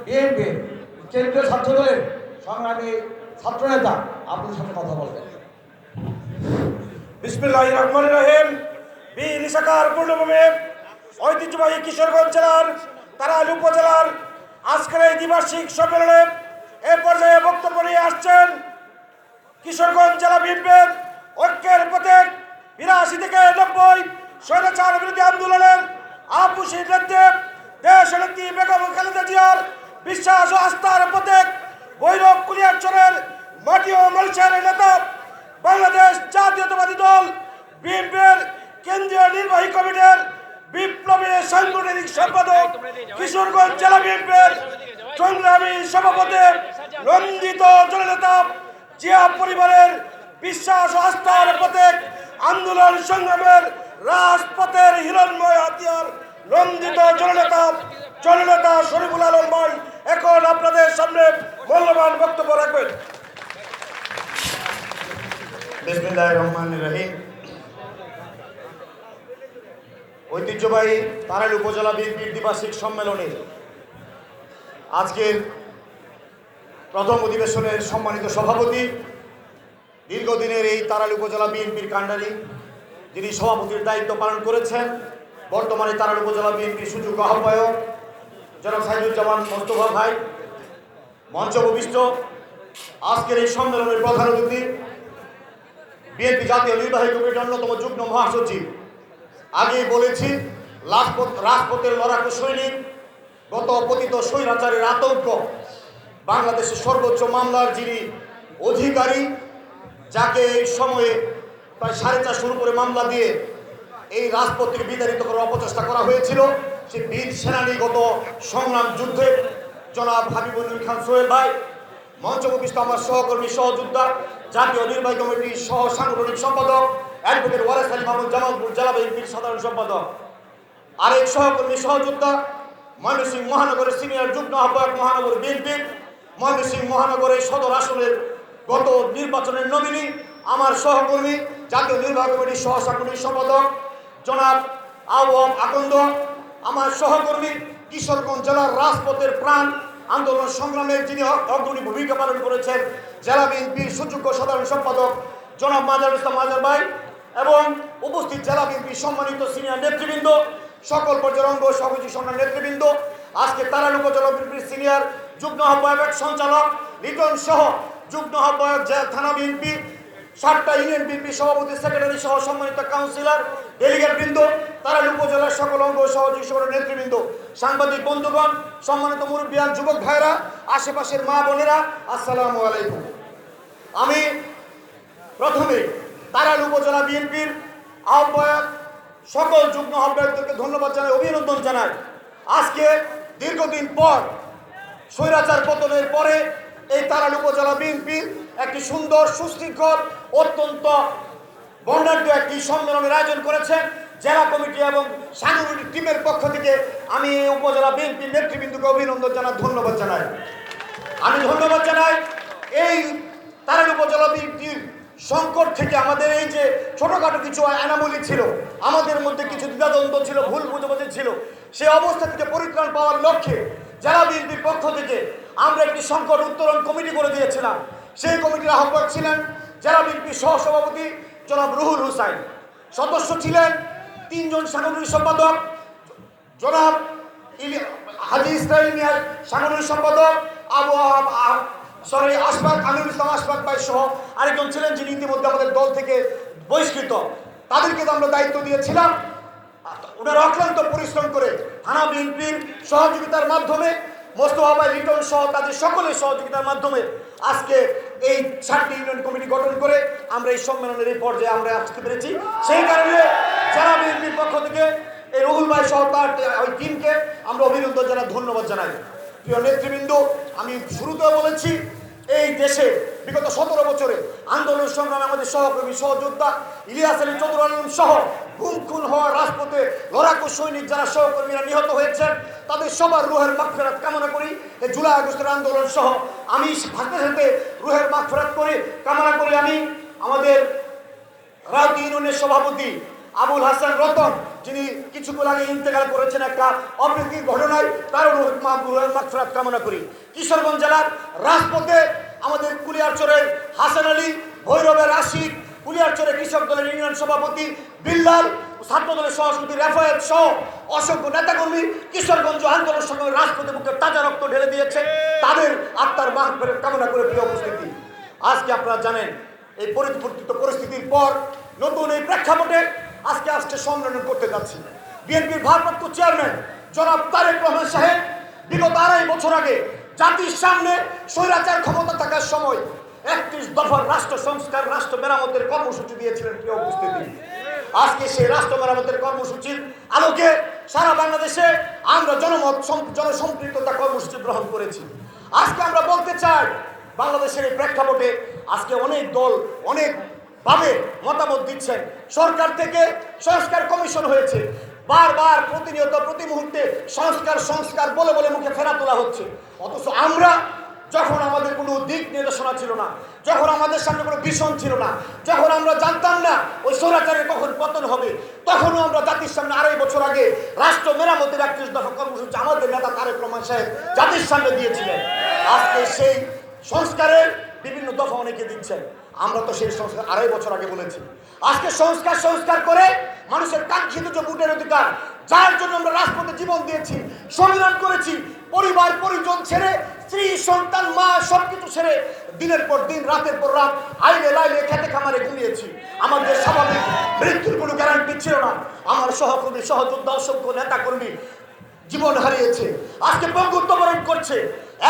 BNP কেন্দ্রীয় ছাত্র দলের সংগ্রামী ছাত্রনেতা আপনাদের সাথে কথা বলবেন। বিসমিল্লাহির রহমানির রহিম। বীর ইশাকার পূর্ণভূমি ঐতিহ্যবাহী কিশোরগঞ্জ জেলার তারাইল উপজেলার আজকের এই দ্বিবার্ষিক সম্মেলনে এ পর্যায়ে বক্তব্য নিয়ে আসছেন কিশোরগঞ্জ জেলা বিএনপির ঐক্যের প্রতীক ৮২ থেকে ৯০ স্বৈরাচার বিরোধী আন্দোলনের আপুসী নেতৃত্বে দেশ নেত্রী বেগম খালেদা জিয়ার বিশ্বাস ও আস্থার প্রতীক ভৈরব কুলিয়ারচরের মাটি ও মানুষের নেতা বাংলাদেশ জাতীয়তাবাদী দল বিএনপির কেন্দ্রীয় নির্বাহী কমিটির বিপ্লবী সাংগঠনিক সম্পাদক কিশোরগঞ্জ জেলা বিএনপির সংগ্রামী সভাপতি নন্দিত জননেতা জিয়া পরিবারের বিশ্বাস ও আস্থার প্রতীক আন্দোলন সংগ্রামের রাজপথের হিরণময় হাতিয়ার নন্দিত জননেতা শরীফুল আলম ভাই এখন আপনাদের সামনে মূল্যবান বক্তব্য রাখবেন। বিসমিল্লাহির রহমানির রহিম। ঐতিহ্যবাহী তারাইল উপজেলা বিএনপির দ্বিবার্ষিক সম্মেলনে আজকের প্রথম অধিবেশনের সম্মানিত সভাপতি, দীর্ঘদিনের এই তারাইল উপজেলা বিএনপির কাণ্ডারি, যিনি সভাপতির দায়িত্ব পালন করেছেন, বর্তমানে তারাইল উপজেলা বিএনপির সুযোগ্য আহ্বায়ক জনাব সাইদুজ্জামান মোস্তফা ভাই, মঞ্চ উপবিষ্ট আজকের এই সম্মেলনের প্রধান অতিথি বিএনপি জাতীয় নির্বাহী কমিটির অন্যতম যুগ্ম মহাসচিব। আগেই বলেছি, রাজপথের লড়াকু সৈনিক, গত পতিত স্বৈরাচারের আতঙ্ক, বাংলাদেশের সর্বোচ্চ মামলার যিনি অধিকারী, যাকে এই সময়ে প্রায় 4.5 উপরে মামলা দিয়ে এই রাজপথ থেকে বিতাড়িত করার অপচেষ্টা করা হয়েছিল, সে বীর সেনানীগত সংগ্রাম যুদ্ধে জনাব হাবিবুল খান সোহেল ভাই, মঞ্চ উপবিষ্ট আমার সহকর্মী সহযোদ্ধা জাতীয় নির্বাহী কমিটির সহ সাংগঠনিক সম্পাদক অ্যাডভোকেট ওয়ারেস আলী মাহমুদ জামালপুর জেলা বিএনপির সাধারণ সম্পাদক, আরেক সহকর্মী সহযোদ্ধা ময়মনসিংহ মহানগরের সিনিয়র যুগ্ম আহ্বায়ক মহানগর বিএনপির ময়মনসিংহ মহানগরের সদর আসনের গত নির্বাচনের নমিনি, আমার সহকর্মী জাতীয় নির্বাহী কমিটির সহ সাংগঠনিক সম্পাদক জনাব আওয়াম আকন্দ, আমার সহকর্মী কিশোরগঞ্জ জেলার রাজপথের প্রাণ আন্দোলন সংগ্রামের যিনি অগ্রণী ভূমিকা পালন করেছেন জেলা বিএনপির সুযোগ্য সাধারণ সম্পাদক জনাব মাজার ইসলাম মাজার ভাই, এবং উপস্থিত জেলা বিএনপির সম্মানিত সিনিয়র নেতৃবৃন্দ, সকল পর্যায়ের অঙ্গ সহযোগী সম্মান নেতৃবৃন্দ, আজকে তারাইল উপজেলা বিএনপির সিনিয়র যুগ্ম আহ্বায়ক সঞ্চালক লিটন সহ যুগ্ম আহ্বায়ক থানা বিএনপি, 7টা ইউনিয়ন বিএনপি সভাপতি সেক্রেটারি সহ সম্মানিত কাউন্সিলর ডেলিগেট বৃন্দ, তারাইল উপজেলার সকল অঙ্গ সহযোগী সকল নেতৃবৃন্দ, সাংবাদিক বন্ধুগণ, সম্মানিত মুরব্বিয়ান, যুবক ভাইরা, আশেপাশের মা বোনেরা, আসসালামু আলাইকুম। আমি প্রথমে তারাইল উপজেলা বিএনপির আহ্বায়ক সকল যুগ্ম আহ্বায়কদেরকে ধন্যবাদ জানাই, অভিনন্দন জানাই। আজকে দীর্ঘদিন পর স্বৈরাচার পতনের পরে এই তারাইল উপজেলা বিএনপির একটি সুন্দর সুশৃঙ্খল অত্যন্ত বর্ণাঢ্য একটি সম্মেলনের আয়োজন করেছেন জেলা কমিটি এবং সাংগঠনিক টিমের পক্ষ থেকে। আমি এই উপজেলা বিএনপির নেতৃবৃন্দকে অভিনন্দন জানাই, ধন্যবাদ জানাই। আমি ধন্যবাদ জানাই এই তারাইল উপজেলা বিএনপির সংকট থেকে, আমাদের এই যে ছোটখাটো কিছু অ্যানামলি ছিল, আমাদের মধ্যে কিছু দ্বিধাদ্বন্দ্ব ছিল, ভুল বুঝাবুঝি ছিল, সেই অবস্থা থেকে পরিত্রাণ পাওয়ার লক্ষ্যে জেলা বিএনপির পক্ষ থেকে আমরা একটি সংকট উত্তরণ কমিটি করে দিয়েছিলাম। সেই কমিটির আহ্বায়ক ছিলেন জেলা বিএনপির সহসভাপতি জনাব রুহুল হুসাইন, সদস্য ছিলেন 3 জন সাংগঠনিক সম্পাদক জনাব হাজি ইসরাইল মিয়া সাংগঠনিক সম্পাদক আশফাক আমিরুল ইসলাম আশফাক ভাই সহ আরেকজন ছিলেন যিনি ইতিমধ্যে আমাদের দল থেকে বহিষ্কৃত। তাদেরকে তো আমরা দায়িত্ব দিয়েছিলাম। ওনারা অক্লান্ত পরিশ্রম করে থানা বিএনপির সহযোগিতার মাধ্যমে, মোস্তফা ভাই লিটন সহ তাদের সকলের সহযোগিতার মাধ্যমে আজকে এই 7টি ইউনিয়ন কমিটি গঠন করে আমরা এই সম্মেলনের এই পর্যায়ে আমরা আসতে পেরেছি। সেই কারণে জেলা বিএনপির পক্ষ থেকে এই রুহুল ভাই সহ তার ওই টিমকে আমরা অভিনন্দন জানাই, ধন্যবাদ জানাই। প্রিয় নেতৃবৃন্দ, আমি শুরুতেও বলেছি, এই দেশে বিগত 17 বছরে আন্দোলন সংগ্রামে আমাদের সহকর্মী সহযোদ্ধা ইলিয়াস আলী চৌধুরী আলম সহ গুম খুন হওয়া রাজপথে লড়াকু সৈনিক যারা সহকর্মীরা নিহত হয়েছেন, তাদের সবার রুহের মাগফিরাত কামনা করি। এই জুলাই আগস্টের আন্দোলন সহ আমি সাথে সাথে রুহের মাগফিরাত করে কামনা করি। আমি আমাদের রাউতি ইউনিয়নের সভাপতি আবুল হাসান রতন, যিনি কিছুক্ষণ আগে ইন্তেকাল করেছেন একটা অপ্রীতির ঘটনায়, তার মাগফিরাত কামনা করি। কিশোরগঞ্জ জেলার রাজপথে আমাদের কুলিয়ারচরের হাসান আলী, ভৈরবের আশিক, কুলিয়ারচরে কৃষক দলের ইউনিয়ন সভাপতি বিল্লাল, ছাত্র দলের সহসভাপতি রেফায়েত সহ অসংখ্য নেতাকর্মী কিশোরগঞ্জ আন্দোলন সংগ্রামে রাজপথে বুকে তাজা রক্ত ঢেলে দিয়েছে। তাদের আত্মার মাগফিরাত কামনা করে প্রিয় উপস্থিতি, আজকে আপনারা জানেন এই পরিবর্তিত পরিস্থিতির পর নতুন এই প্রেক্ষাপটে আজকে সম্মেলন করতে যাচ্ছি। বিএনপির ভারপ্রাপ্ত চেয়ারম্যান জনাব তারেক রহমান সাহেব বিগত 2.5 বছর আগে জাতির সামনে স্বৈরাচার ক্ষমতা থাকার সময় 31 দফার রাষ্ট্র সংস্কার, রাষ্ট্র মেরামতের কর্মসূচি দিয়েছিলেন। প্রিয় উপস্থিতি, আজকে সেই রাষ্ট্র মেরামতের কর্মসূচির আলোকে সারা বাংলাদেশে আমরা জনসম্পৃক্ততা কর্মসূচি গ্রহণ করেছি। আজকে আমরা বলতে চাই, বাংলাদেশের এই প্রেক্ষাপটে আজকে অনেক দল অনেকভাবে মতামত দিচ্ছেন। সরকার থেকে সংস্কার কমিশন হয়েছে, বারবার প্রতিনিয়ত প্রতি মুহূর্তে সংস্কার বলে বলে মুখে ফেরা তোলা হচ্ছে। অথচ আমরা যখন আমাদের কোনো দিক নির্দেশনা ছিল না, যখন আমাদের সামনে কোনো ভিশন ছিল না, যখন আমরা জানতাম না ওই স্বৈরাচারের কখন পতন হবে, তখনও আমরা জাতির সামনে 2.5 বছর আগে রাষ্ট্র মেরামতের 31 দফা কর্মসূচি আমাদের নেতা তারেক রহমান সাহেব জাতির সামনে দিয়েছিলেন। আজকে সেই সংস্কারের বিভিন্ন দফা অনেকে দিচ্ছেন। আমরা তো সেই সংস্কার 2.5 বছর আগে বলেছি। আজকে সংস্কার করে মানুষের কাঙ্ক্ষিত যে ভোটের অধিকার, যার জন্য আমরা রাজপথে জীবন দিয়েছি, সংগ্রাম করেছি, পরিবার পরিজন ছেড়ে, স্ত্রী সন্তান মা সবকিছু ছেড়ে দিনের পর দিন রাতের পর রাত আইলে লাইলে খেতে খামারে ঘুমিয়েছি। আমাদের স্বাভাবিক মৃত্যুর কোনো গ্যারান্টি ছিল না। আমার সহকর্মী সহযোদ্ধা অসংখ্য নেতা কর্মী জীবন হারিয়েছে, আজকে বঙ্গুত্ব বরণ করছে।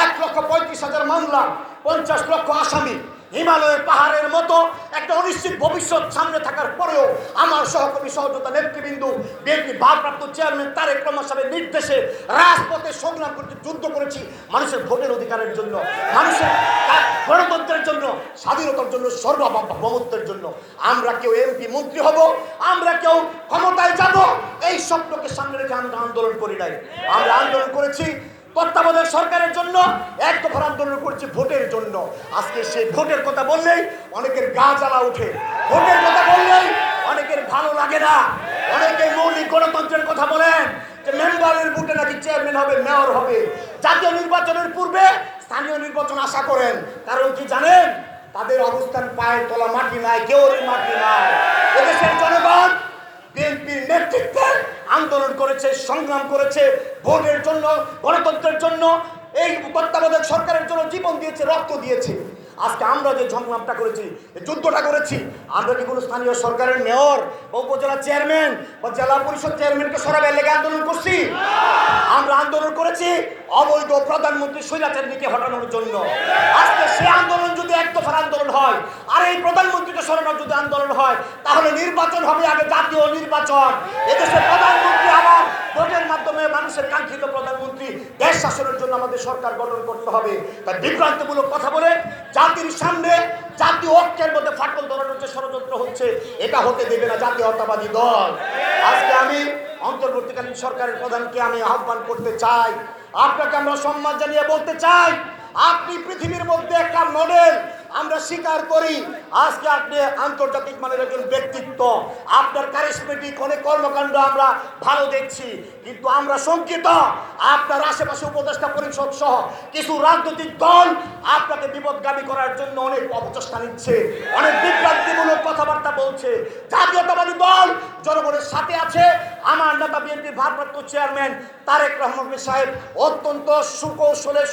1,35,000 মামলা, 50 লক্ষ আসামি, হিমালয়ের পাহাড়ের মতো একটা অনিশ্চিত ভবিষ্যৎ সামনে থাকার পরেও আমার সহকর্মী সহযোদ্ধা নেতৃবৃন্দ, বিএনপি ভারপ্রাপ্ত চেয়ারম্যান তারেক রহমান সাহেবের নির্দেশে রাজপথে সংগ্রাম করতে যুদ্ধ করেছি মানুষের ভোটের অধিকারের জন্য, মানুষের গণতন্ত্রের জন্য, স্বাধীনতার জন্য, সার্বভৌমত্বের জন্য। আমরা কেউ এমপি মন্ত্রী হব, আমরা কেউ ক্ষমতায় যাব, এই স্বপ্নকে সামনে রেখে আমরা আন্দোলন করি নাই। আমরা আন্দোলন করেছি তত্ত্বাবধায়ক সরকারের জন্য, 1 দফার আন্দোলন করছি ভোটের জন্য। আজকে সেই ভোটের কথা বললেই অনেকের গা জ্বালা উঠে, ভোটের কথা বললেই অনেকের ভালো লাগে না। অনেকে মৌলিক গণতন্ত্রের কথা বলেন যে মেম্বারের ভোটে নাকি চেয়ারম্যান হবে, মেয়র হবে। জাতীয় নির্বাচনের পূর্বে স্থানীয় নির্বাচন আশা করেন, কারণ কি জানেন? তাদের অবস্থান পায়ের তলা মাটি নাই, কেউরই মাটি নাই। এদেশের জনগণ বিএনপির নেতৃত্বে আন্দোলন করেছে, সংগ্রাম করেছে, ভোটের জন্য, গণতন্ত্রের জন্য, এই তত্ত্বাবধায়ক সরকারের জন্য জীবন দিয়েছে, রক্ত দিয়েছে। আজকে আমরা যে সংগ্রামটা করেছি, যুদ্ধটা করেছি, আমরা কি কোনো স্থানীয় সরকারের মেয়র বা উপজেলা চেয়ারম্যান বা জেলা পরিষদ চেয়ারম্যানকে সরাবের লেগে আন্দোলন করছি? আমরা আন্দোলন করেছি অবৈধ প্রধানমন্ত্রী স্বৈরাচারীকে হটানোর জন্য। আজকে সে আন্দোলন যদি 1 দফার আন্দোলন হয়, আর এই প্রধানমন্ত্রীকে সরানোর যদি আন্দোলন হয়, তাহলে নির্বাচন হবে আগে জাতীয় নির্বাচন। এদেশে প্রধানমন্ত্রী আবার ভোটের মাধ্যমে মানুষের কাঙ্ক্ষিত প্রধানমন্ত্রী, দেশ শাসনের জন্য আমাদের সরকার গঠন করতে হবে। তাই বিভ্রান্তিমূলক কথা বলে জাতির সামনে জাতীয় ঐক্যের মধ্যে ফাটল ধরানোর যে ষড়যন্ত্র হচ্ছে, এটা হতে দেবে না জাতীয়তাবাদী দল। আজকে আমি অন্তর্বর্তীকালীন সরকারের প্রধানকে আমি আহ্বান করতে চাই, আপনাকে আমরা সম্মান জানিয়ে বলতে চাই, আপনি পৃথিবীর মধ্যে একটা মডেল। আমরা স্বীকার করি আজকে আপনি আন্তর্জাতিক মানের একজন ব্যক্তিত্ব, আপনার কারিশমেটিক অনেক কর্মকাণ্ড আমরা ভালো দেখছি, কিন্তু আমরা শঙ্কিত আপনার আশেপাশে উপদেষ্টা পরিষদ সহ কিছু রাজনৈতিক দল আপনাকে বিপদগামী করার জন্য অনেক অপচেষ্টা নিচ্ছে, অনেক বিভ্রান্তিমূলক কথাবার্তা বলছে। জাতীয়তাবাদী দল জনগণের সাথে আছে। আমার নেতা বিএনপির ভারপ্রাপ্ত চেয়ারম্যান তারেক রহমান সাহেব অত্যন্ত সুকৌশলে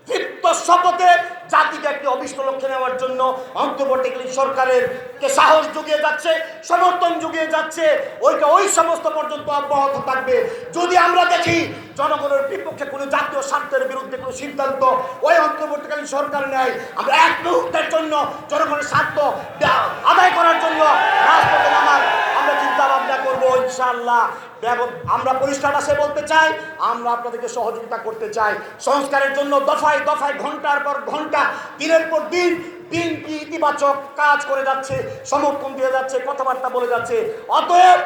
তৃপ্ত শপথে জাতিকে একটি অভিষ্ট লক্ষ্যে নেওয়ার জন্য অন্তর্বর্তীকালীন সরকারের কে সাহস জুগিয়ে যাচ্ছে, সমর্থন জুগিয়ে যাচ্ছে। ওই সমস্ত পর্যন্ত অব্যাহত থাকবে। যদি আমরা দেখি জনগণের বিপক্ষে কোনো জাতীয় স্বার্থের বিরুদ্ধে কোনো সিদ্ধান্ত ওই অন্তর্বর্তীকালীন সরকার নেয়, আমরা 1 মুহূর্তের জন্য জনগণের স্বার্থ আদায় করার জন্য রাজপথে নামার আমরা চিন্তা ভাবনা করবো ইনশাআল্লাহ। আমরা পরিষ্কার ভাষায় বলতে চাই, আমরা আপনাদেরকে সহযোগিতা করতে চাই। সংস্কারের জন্য দফায় দফায় ঘন্টার পর ঘন্টা, দিনের পর দিন বিএনপি ইতিবাচক কাজ করে যাচ্ছে, সমর্থন দিয়ে যাচ্ছে, কথাবার্তা বলে যাচ্ছে। অতএব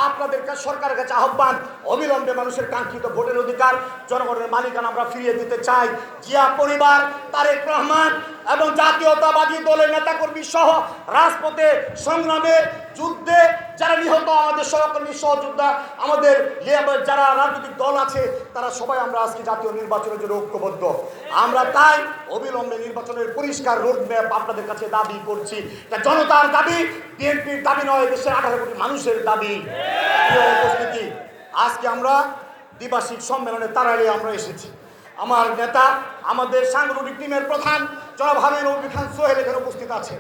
আপনাদের কাছে সরকারের কাছে আহ্বান, অবিলম্বে মানুষের কাঙ্ক্ষিত ভোটের অধিকার, জনগণের মালিকানা আমরা ফিরিয়ে দিতে চাই। জিয়া পরিবার, তারেক রহমান এবং জাতীয়তাবাদী দলের নেতাকর্মী সহ রাজপথে সংগ্রামে যুদ্ধে যারা নিহত আমাদের সহকর্মী সহযোদ্ধা আমাদের যারা রাজনৈতিক দল আছে তারা সবাই আমরা আজকে জাতীয় নির্বাচনের জন্য ঐক্যবদ্ধ। আমরা তাই অবিলম্বে নির্বাচনের পরিষ্কার রোডম্যাপ আপনাদের কাছে দাবি করছি। এটা জনতার দাবি, বিএনপির দাবি নয়, দেশের 18 কোটি মানুষের দাবি। প্রিয় উপস্থিতি, আজকে আমরা দ্বিবার্ষিক সম্মেলনে তারাইলে আমরা এসেছি। আমার নেতা, আমাদের সাংগঠনিক টিমের প্রধান জনাব হাবিব খান সোহেল এখানে উপস্থিত আছেন।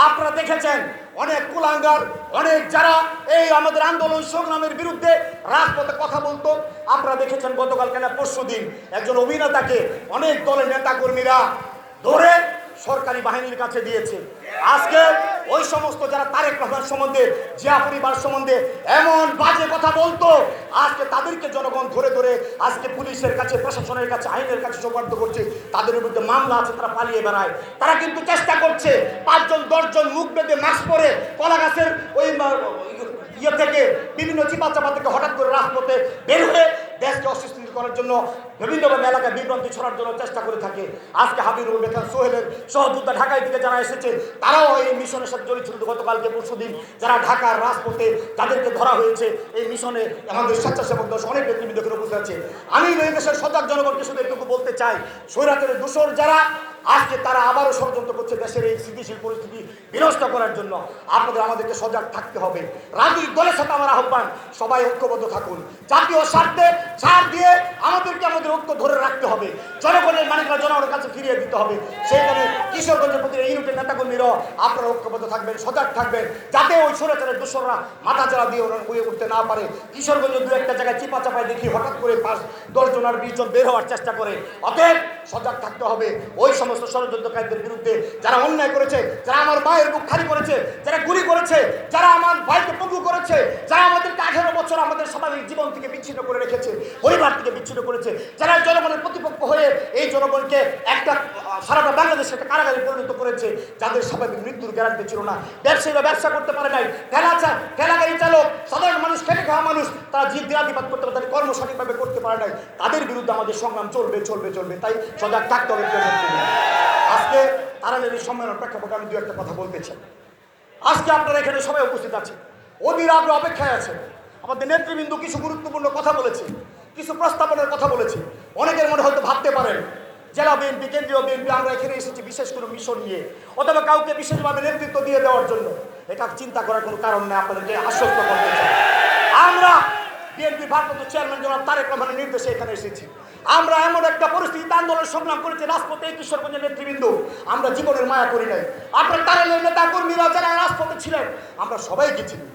আপনারা দেখেছেন অনেক কুলাঙ্গার, অনেক যারা এই আমাদের আন্দোলন সংগ্রামের বিরুদ্ধে রাজপথে কথা বলতো। আপনারা দেখেছেন গতকালকে না পরশুদিন একজন অভিনেতাকে অনেক দলের নেতাকর্মীরা ধরে সরকারি বাহিনীর কাছে দিয়েছে। আজকে ওই সমস্ত যারা তারেক রহমান সম্বন্ধে, জিয়া পরিবার সম্বন্ধে এমন বাজে কথা বলতো, আজকে তাদেরকে জনগণ ধরে ধরে আজকে পুলিশের কাছে, প্রশাসনের কাছে, আইনের কাছে সোপর্দ করছে। তাদের বিরুদ্ধে মামলা আছে, তারা পালিয়ে বেড়ায়। তারা কিন্তু চেষ্টা করছে 5 জন 10 জন মুখ বেঁধে মাস্ক পরে কলা গাছের ওই ইয়ে থেকে বিভিন্ন চিপা চাপা থেকে হঠাৎ করে রাজপথে বের হয়ে দেশকে অস্থিতিশীল করার জন্য বিভিন্নভাবে এলাকায় বিভ্রান্তি ছড়ার জন্য চেষ্টা করে থাকে। আজকে হাবিবুল খান সোহেলের সহযোদ্ধা ঢাকায় থেকে যারা এসেছে তারাও এই মিশনের সাথে জড়িত ছিল। গতকালকে পরশুদিন যারা ঢাকার রাজপথে যাদেরকে ধরা হয়েছে এই মিশনে আমাদের স্বেচ্ছাসেবক দল অনেক নেতৃবৃন্দ এখানে উপস্থিত আছে। আমি এই দেশের সজাগ জনগণকে শুধু এটুকু বলতে চাই, স্বৈরাচারের দোসর যারা আজকে তারা আবারও ষড়যন্ত্র করছে দেশের এই স্থিতিশীল পরিস্থিতি বিনষ্ট করার জন্য। আমাদেরকে সজাগ থাকতে হবে। রাজনৈতিক দলের সাথে আমার আহ্বান, সবাই ঐক্যবদ্ধ থাকুন। জাতীয় স্বার্থে ছাড় দিয়ে আমাদেরকে আমাদের ঐক্য ধরে রাখতে হবে। জনগণের মালিকরা জনগণের কাছে ফিরিয়ে দিতে হবে। সেইখানে কিশোরগঞ্জের প্রতি ইউনিটের নেতাকর্মীরাও আপনারা ঐক্যবদ্ধ থাকবেন, সজাগ থাকবেন, যাতে ওই স্বৈরাচারের দোসররা মাথা চারা দিয়ে ওরা বয়ে উঠতে না পারে। কিশোরগঞ্জের 2-1টা জায়গায় চিপা চাপায় দেখি হঠাৎ করে 5-10 জন আর 20 জন বের হওয়ার চেষ্টা করে। অতএব সজাগ থাকতে হবে ওই সমস্ত ষড়যন্ত্রকারীদের বিরুদ্ধে, যারা অন্যায় করেছে, যারা আমার মায়ের বুক খালি করেছে, যারা গুলি করেছে, যারা আমার ভাইকে পঙ্গু করেছে, যারা আমাদেরকে 18 বছর আমাদের স্বাভাবিক জীবন থেকে বিচ্ছিন্ন করে রেখেছে, পরিবার থেকে বিচ্ছিন্ন করেছে, যারা জনগণের প্রতিপক্ষ হয়ে এই জনগণকে একটা সারাটা বাংলাদেশে একটা কারাগারে পরিণত করেছে, যাদের স্বাভাবিক মৃত্যুর গ্যারান্টি ছিল না। ব্যবসায়ীরা ব্যবসা করতে পারে নাই, ঠেলাগাড়ি চালক, সাধারণ মানুষ, খেটে খাওয়া মানুষ, তারা দিনাতিপাত করতে পারে, তাদের কর্ম সঠিকভাবে করতে পারে নাই। তাদের বিরুদ্ধে আমাদের সংগ্রাম চলবে চলবে চলবে। তাই সজাগ থাকতে হবে। আজকে তারালের এই সম্মেলন প্রেক্ষাপটে আমি 2-1টা কথা বলতে চাই। আজকে আপনারা এখানে সবাই উপস্থিত আছেন, অধীর আগ্রহ অপেক্ষায় আছেন। আমাদের নেতৃবৃন্দ কিছু গুরুত্বপূর্ণ কথা বলেছে, কিছু প্রস্তাবনার কথা বলেছে। অনেকের মনে হয়তো ভাবতে পারেন জেলা বিএনপি, কেন্দ্রীয় বিএনপি আমরা এখানে এসেছি বিশেষ কোনো মিশন নিয়ে অথবা কাউকে বিশেষভাবে নেতৃত্ব দিয়ে দেওয়ার জন্য। এটা চিন্তা করার কোনো কারণ নেই, আপনাদেরকে আশ্বস্ত করতে চাই। আমরা বিএনপি ভারপ্রাপ্ত চেয়ারম্যান জনাব তারেক রহমানের নির্দেশে এখানে এসেছি। আমরা এমন একটা পরিস্থিতিতে আন্দোলন সংগ্রাম করেছি রাজপথে, কিশোরগঞ্জের নেতৃবৃন্দ, আমরা জীবনের মায়া করি নাই। আপনার তারেলের নেতা কর্মীরা যারা রাজপথে ছিলেন আমরা সবাইকে চিনি।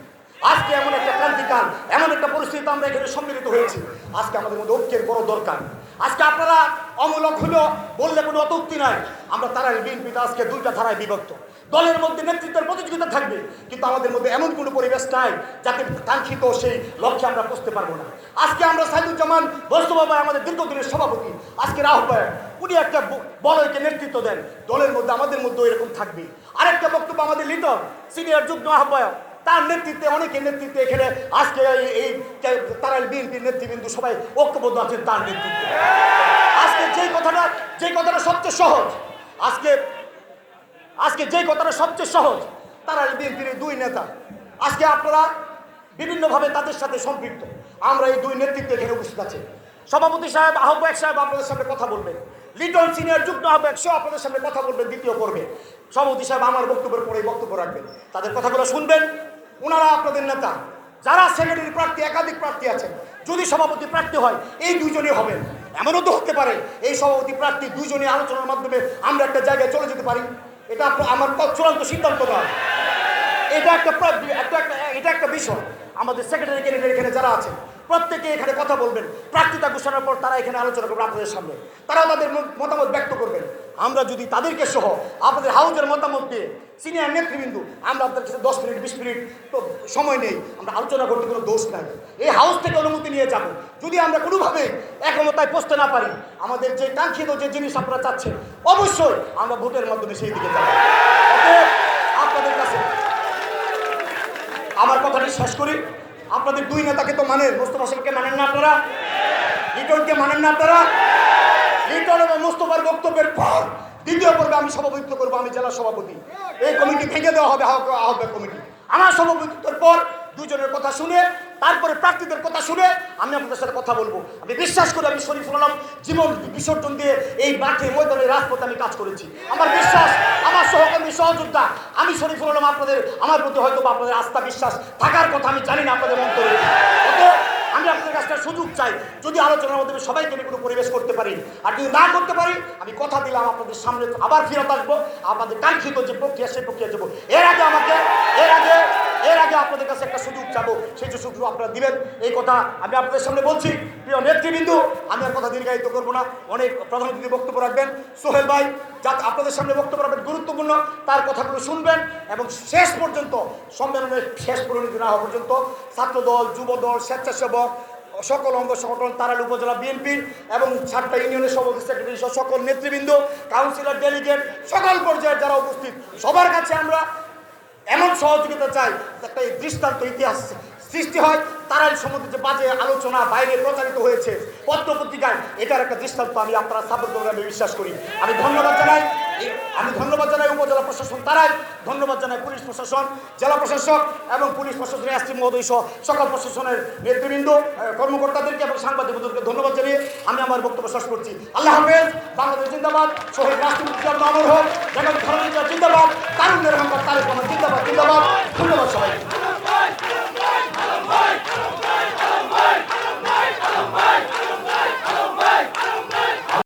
আজকে এমন একটা ক্রান্তিকাল, এমন একটা পরিস্থিতিতে আমরা এখানে সম্মিলিত হয়েছি। আজকে আমাদের মধ্যে ঐক্যের বড় দরকার। আজকে আপনারা অমূলক হলেও বললে কোনো অত্যুক্তি নাই। আমরা তারাই বিএনপিতে আজকে 2টা ধারায় বিভক্ত। দলের মধ্যে নেতৃত্বের প্রতিযোগিতা থাকবে, কিন্তু আমাদের মধ্যে এমন কোনো পরিবেশ নাই যাতে কাঙ্ক্ষিত সেই লক্ষ্যে আমরা পৌঁছতে পারবো না। আজকে আমরা সাইদুজ্জামান বস্তু-বাবা আমাদের দীর্ঘদিনের সভাপতি, আজকের আহ্বায়ক, উনি একটা বলয়কে নেতৃত্ব দেন। দলের মধ্যে আমাদের মধ্যে এরকম থাকবে। আরেকটা বক্তব্য আমাদের লিডার সিনিয়র যুগ্ম আহ্বায়ক, তার নেতৃত্বে, অনেকের নেতৃত্বে এখানে আজকে এই তারাই বিএনপির নেতৃবৃন্দ সবাই ঐক্যবদ্ধ আছেন তার নেতৃত্বে। আজকে যে কথাটা সবচেয়ে সহজ, আজকে যে কথাটা সবচেয়ে সহজ, তারাই বিএনপির 2 নেতা আজকে আপনারা বিভিন্নভাবে তাদের সাথে সম্পৃক্ত। আমরা এই 2 নেতৃত্ব এখানে উপস্থিত আছে। সভাপতি সাহেব, আহ্বায়ক সাহেব আপনাদের সামনে কথা বলবেন, লিটন সিনিয়র যুগ্ম আহ্বায়ক সহ আপনাদের সামনে কথা বলবেন দ্বিতীয় পর্বে। সভাপতি সাহেব আমার বক্তব্যের পরেই বক্তব্য রাখবেন, তাদের কথাগুলো শুনবেন। ওনারা আপনাদের নেতা। যারা সেক্রেটারি প্রার্থী, একাধিক প্রার্থী আছেন, যদি সভাপতি প্রার্থী হয় এই 2 জনই হবেন। এমনও তো হতে পারে এই সভাপতি প্রার্থী 2 জনই আলোচনার মাধ্যমে আমরা একটা জায়গায় চলে যেতে পারি। এটা আমার চূড়ান্ত সিদ্ধান্ত নয়, এটা একটা বিষয়। আমাদের সেক্রেটারি ক্যান্ডিডেট এখানে যারা আছেন প্রত্যেকে এখানে কথা বলবেন। প্রার্থিতা ঘোষণার পর তারা এখানে আলোচনা করবেন আপনাদের সামনে, তারাও তাদের মতামত ব্যক্ত করবেন। আমরা যদি তাদেরকে সহ আপনাদের হাউজের মতামত দিয়ে সিনিয়র নেতৃবৃন্দ, আমরা আপনাদের কাছে 10 মিনিট 20 মিনিট তো সময় নেই, আমরা আলোচনা করতে কোনো দোষ নাই। এই হাউস থেকে অনুমতি নিয়ে যাব। যদি আমরা কোনোভাবে একমতায় পৌঁছতে না পারি, আমাদের যে কাঙ্ক্ষিত যে জিনিস আপনারা চাচ্ছেন, অবশ্যই আমরা ভোটের মাধ্যমে সেই দিকে যাব। আপনাদের কাছে আমার কথাটি শেষ করি। আপনাদের 2 নেতাকে তো মানেন, মোস্তফা সাহেবকে মানেন না আপনারা, লিটনকে মানেন না আপনারা। লিটন এবং মোস্তফার বক্তব্যের পর দ্বিতীয় পর্বে আমি সভাপতিত্ব করবো, আমি জেলা সভাপতি। এই কমিটি ভেঙে দেওয়া হবে আহ্বায়ক কমিটি। আমার সভাপতিত্বের পর দুজনের কথা শুনে, তারপরে প্রার্থীদের কথা শুনে আমি আপনাদের সাথে কথা বলবো। আমি বিশ্বাস করি আমি শরীফুল আলম জীবন বিসর্জন দিয়ে এই মাঠে ময়দানে রাজপথে আমি কাজ করেছি। আমার বিশ্বাস, আমার সহকর্মী সহযোদ্ধা, আমি শরীফুল আলম আমার প্রতি হয়তো বা আপনাদের আস্থা বিশ্বাস থাকার কথা আমি জানি না আপনাদের অন্তরে। আমি আপনাদের কাছে সুযোগ চাই, যদি আলোচনার মাধ্যমে সবাইকে নিয়ে কোনো পরিবেশ করতে পারি, আর যদি না করতে পারি আমি কথা দিলাম আপনাদের সামনে আবার ফিরত আসবো, আপনাদের কাঙ্ক্ষিত যে প্রক্রিয়া সেই প্রক্রিয়া যাবো। এর আগে আপনাদের কাছে একটা সুযোগ চাবো, সেই সুযোগ আপনারা দিবেন, এই কথা আমি আপনাদের সামনে বলছি। প্রিয় নেতৃবৃন্দ, আমি আর কথা দীর্ঘায়িত করবো না, অনেক প্রধান অতিথি বক্তব্য রাখবেন। সোহেল ভাই যা আপনাদের সামনে বক্তব্য রাখবেন গুরুত্বপূর্ণ, তার কথাগুলো শুনবেন এবং শেষ পর্যন্ত সম্মেলনের শেষ পরিণতি না হওয়া পর্যন্ত ছাত্রদল, যুবদল, স্বেচ্ছাসেবক, সকল অঙ্গ সংগঠন, তারাইল উপজেলা বিএনপির এবং 7টা ইউনিয়নের সভাপতি সেক্রেটারি সহ সকল নেতৃবৃন্দ, কাউন্সিলর, ডেলিগেট, সকল পর্যায়ে যারা উপস্থিত, সবার কাছে আমরা এমন সহযোগিতা চাই একটা এই দৃষ্টান্ত ইতিহাস সৃষ্টি হয়। তারাইল সম্বন্ধে যে বাজে আলোচনা বাইরে প্রচারিত হয়েছে পত্র পত্রিকায়, এটার একটা দৃষ্টান্ত আমি আপনারা সাপোর্ট করবেন আমি বিশ্বাস করি। আমি ধন্যবাদ জানাই উপজেলা প্রশাসন তারাইল, ধন্যবাদ জানাই পুলিশ প্রশাসন, জেলা প্রশাসক এবং পুলিশ প্রশাসনের এসপি মহোদয় সহ সকল প্রশাসনের নেতৃবৃন্দ, কর্মকর্তাদেরকে এবং সাংবাদিকদেরকে ধন্যবাদ জানিয়ে আমি আমার বক্তব্য শেষ করছি। আল্লাহ হাফেজ। বাংলাদেশ জিন্দাবাদ। শহীদ রাষ্ট্রপতি অমর হোক। জগৎ ধর্মেন্দ্র জিন্দাবাদ। তারুণ্যের অহংকার তারেক রহমান জিন্দাবাদ। ধন্যবাদ সবাই।